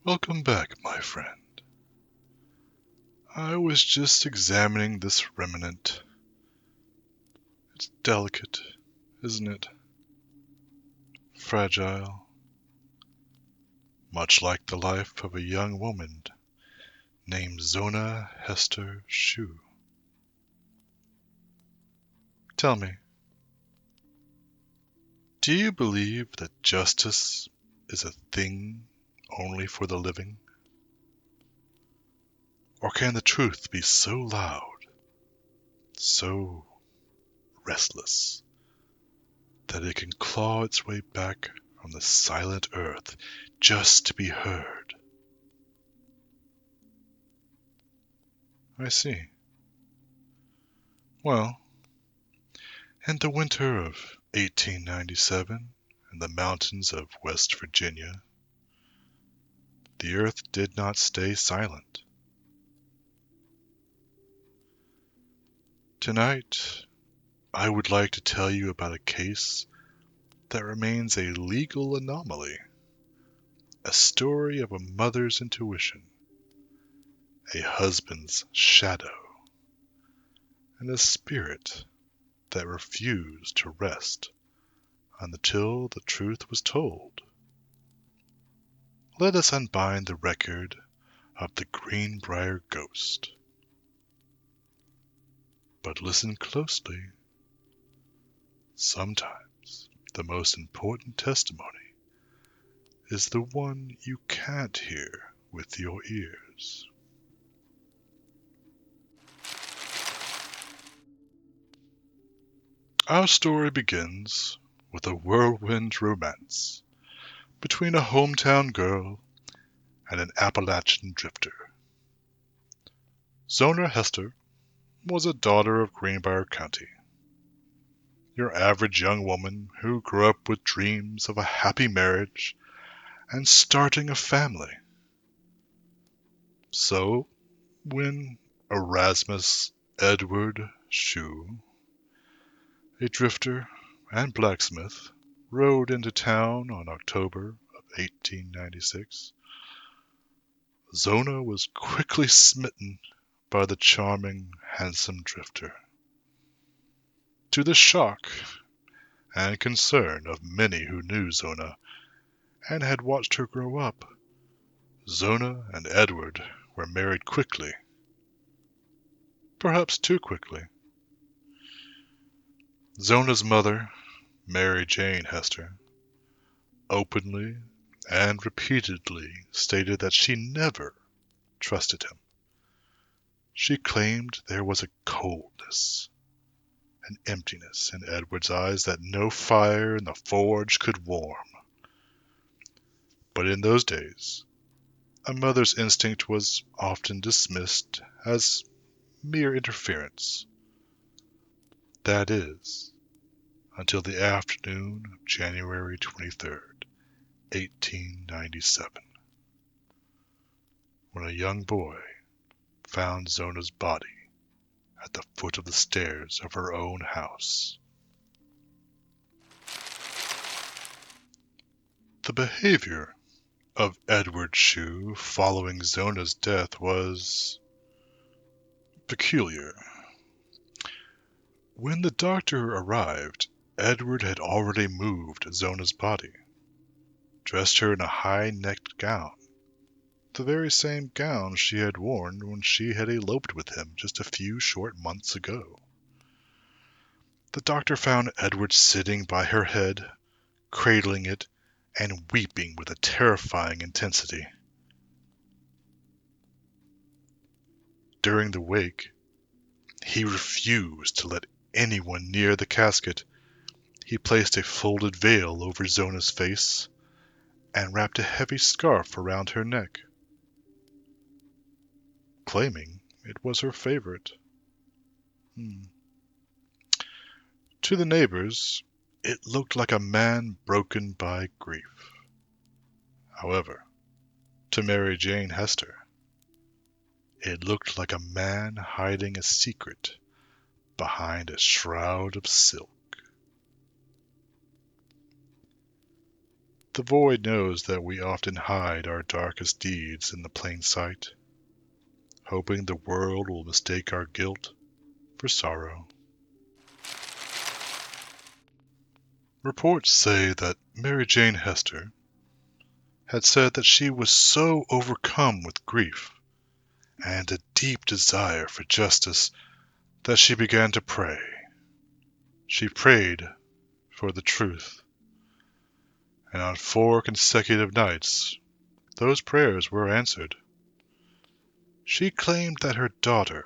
Welcome back, my friend. I was just examining this remnant. It's delicate, isn't it? Fragile, much like the life of a young woman named Zona Heaster Shue. Tell me, do you believe that justice is a thing only for the living? Or can the truth be so loud, so restless, that it can claw its way back from the silent earth just to be heard? I see. Well, in the winter of 1897, in the mountains of West Virginia, the earth did not stay silent. Tonight, I would like to tell you about a case that remains a legal anomaly, a story of a mother's intuition, a husband's shadow, and a spirit that refused to rest until the truth was told. Let us unbind the record of the Greenbrier ghost. But listen closely. Sometimes the most important testimony is the one you can't hear with your ears. Our story begins with a whirlwind romance between a hometown girl and an Appalachian drifter. Zona Heaster was a daughter of Greenbrier County, your average young woman who grew up with dreams of a happy marriage and starting a family. So, when Erasmus Edward Shue, a drifter and blacksmith, rode into town on October of 1896, Zona was quickly smitten by the charming, handsome drifter. To the shock and concern of many who knew Zona and had watched her grow up, Zona and Edward were married quickly. Perhaps too quickly. Zona's mother, Mary Jane Heaster, openly and repeatedly stated that she never trusted him. She claimed there was a coldness, an emptiness in Edward's eyes that no fire in the forge could warm. But in those days, a mother's instinct was often dismissed as mere interference. That is, until the afternoon of January 23rd, 1897, when a young boy found Zona's body at the foot of the stairs of her own house. The behavior of Edward Shue following Zona's death was peculiar. When the doctor arrived, Edward had already moved Zona's body, dressed her in a high-necked gown, the very same gown she had worn when she had eloped with him just a few short months ago. The doctor found Edward sitting by her head, cradling it, and weeping with a terrifying intensity. During the wake, he refused to let anyone near the casket. He placed a folded veil over Zona's face and wrapped a heavy scarf around her neck, claiming it was her favorite. To the neighbors, it looked like a man broken by grief. However, to Mary Jane Heaster, it looked like a man hiding a secret behind a shroud of silk. The void knows that we often hide our darkest deeds in the plain sight, hoping the world will mistake our guilt for sorrow. Reports say that Mary Jane Hester had said that she was so overcome with grief and a deep desire for justice that she began to pray. She prayed for the truth, and on 4 consecutive nights, those prayers were answered. She claimed that her daughter,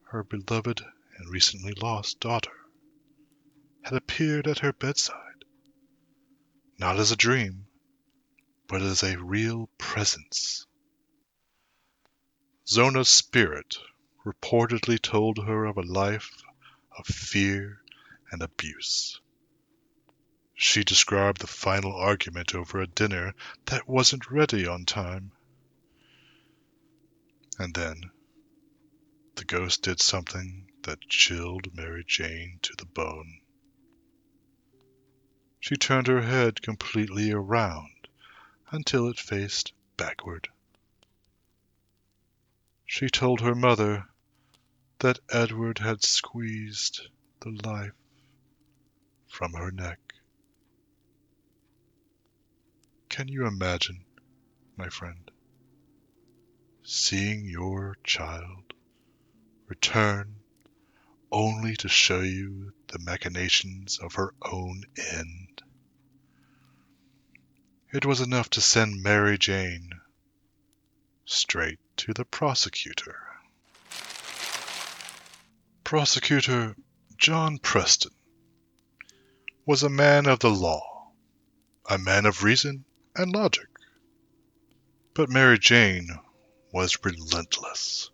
her beloved and recently lost daughter, had appeared at her bedside, not as a dream, but as a real presence. Zona's spirit reportedly told her of a life of fear and abuse. She described the final argument over a dinner that wasn't ready on time. And then, the ghost did something that chilled Mary Jane to the bone. She turned her head completely around until it faced backward. She told her mother that Edward had squeezed the life from her neck. Can you imagine, my friend, seeing your child return only to show you the machinations of her own end? It was enough to send Mary Jane straight to the prosecutor. Prosecutor John Preston was a man of the law, a man of reason and logic. But Mary Jane was relentless.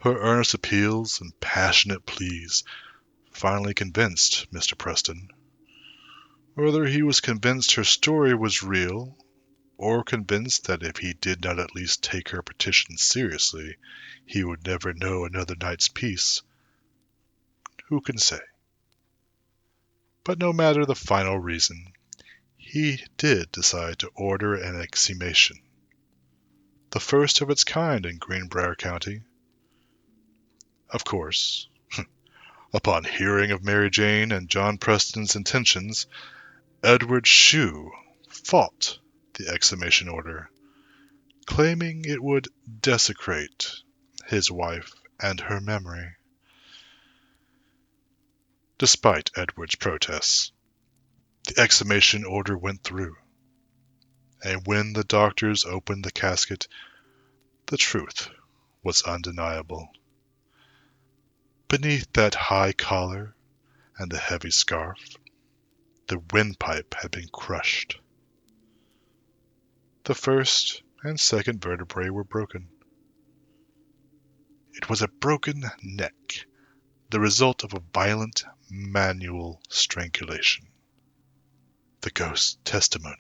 Her earnest appeals and passionate pleas finally convinced Mr. Preston. Whether he was convinced her story was real, or convinced that if he did not at least take her petition seriously, he would never know another night's peace, who can say? But no matter the final reason, he did decide to order an exhumation, the first of its kind in Greenbrier County. Of course, upon hearing of Mary Jane and John Preston's intentions, Edward Shue fought the exhumation order, claiming it would desecrate his wife and her memory. Despite Edward's protests, the exhumation order went through, and when the doctors opened the casket, the truth was undeniable. Beneath that high collar and the heavy scarf, the windpipe had been crushed. The first and second vertebrae were broken. It was a broken neck, the result of a violent manual strangulation. The ghost's testimony,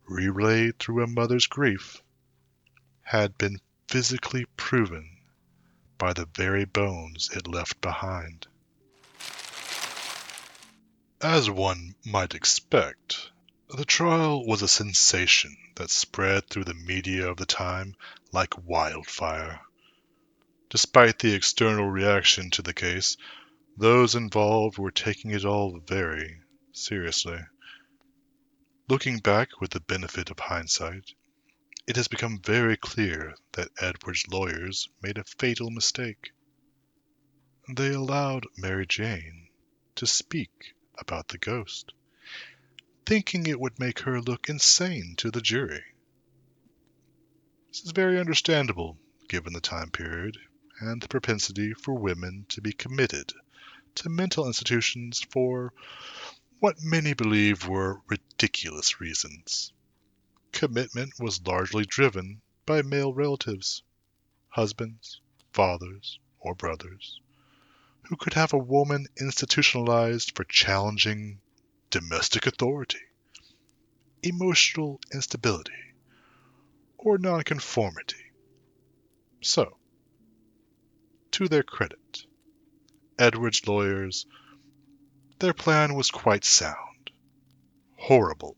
relayed through a mother's grief, had been physically proven by the very bones it left behind. As one might expect, the trial was a sensation that spread through the media of the time like wildfire. Despite the external reaction to the case, those involved were taking it all very seriously. Looking back with the benefit of hindsight, it has become very clear that Edward's lawyers made a fatal mistake. They allowed Mary Jane to speak about the ghost, thinking it would make her look insane to the jury. This is very understandable given the time period and the propensity for women to be committed to mental institutions for what many believe were ridiculous reasons. Commitment was largely driven by male relatives, husbands, fathers, or brothers, who could have a woman institutionalized for challenging domestic authority, emotional instability, or nonconformity. So, to their credit, Edward's lawyers, their plan was quite sound. horrible,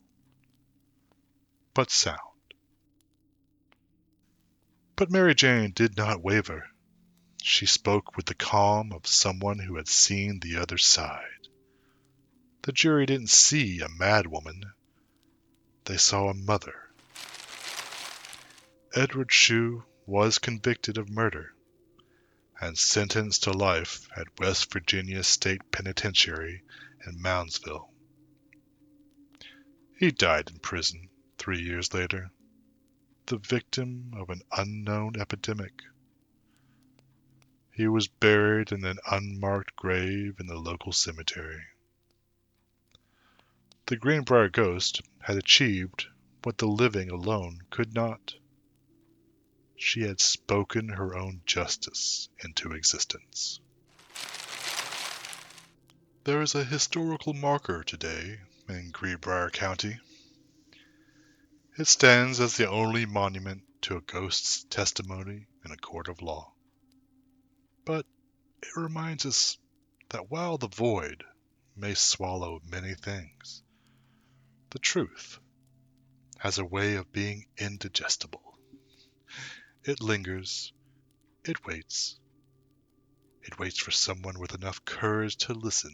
but sound. But Mary Jane did not waver. She spoke with the calm of someone who had seen the other side. The jury didn't see a madwoman. They saw a mother. Edward Shue was convicted of murder and sentenced to life at West Virginia State Penitentiary in Moundsville. He died in prison 3 years later, the victim of an unknown epidemic. He was buried in an unmarked grave in the local cemetery. The Greenbrier ghost had achieved what the living alone could not. She had spoken her own justice into existence. There is a historical marker today in Greenbrier County. It stands as the only monument to a ghost's testimony in a court of law. But it reminds us that while the void may swallow many things, the truth has a way of being indigestible. It lingers, it waits for someone with enough courage to listen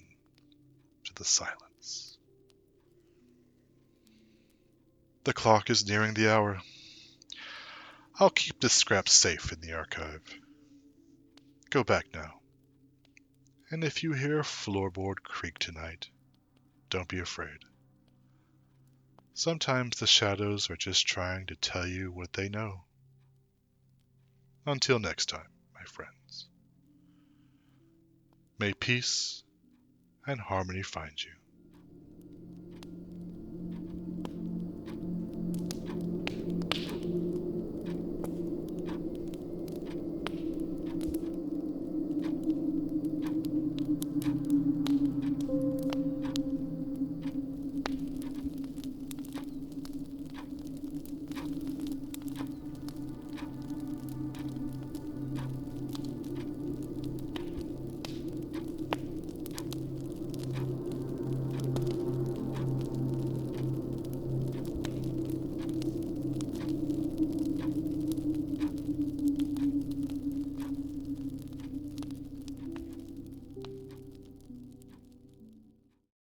to the silence. The clock is nearing the hour. I'll keep this scrap safe in the archive. Go back now. And if you hear a floorboard creak tonight, don't be afraid. Sometimes the shadows are just trying to tell you what they know. Until next time, my friends. May peace and harmony find you.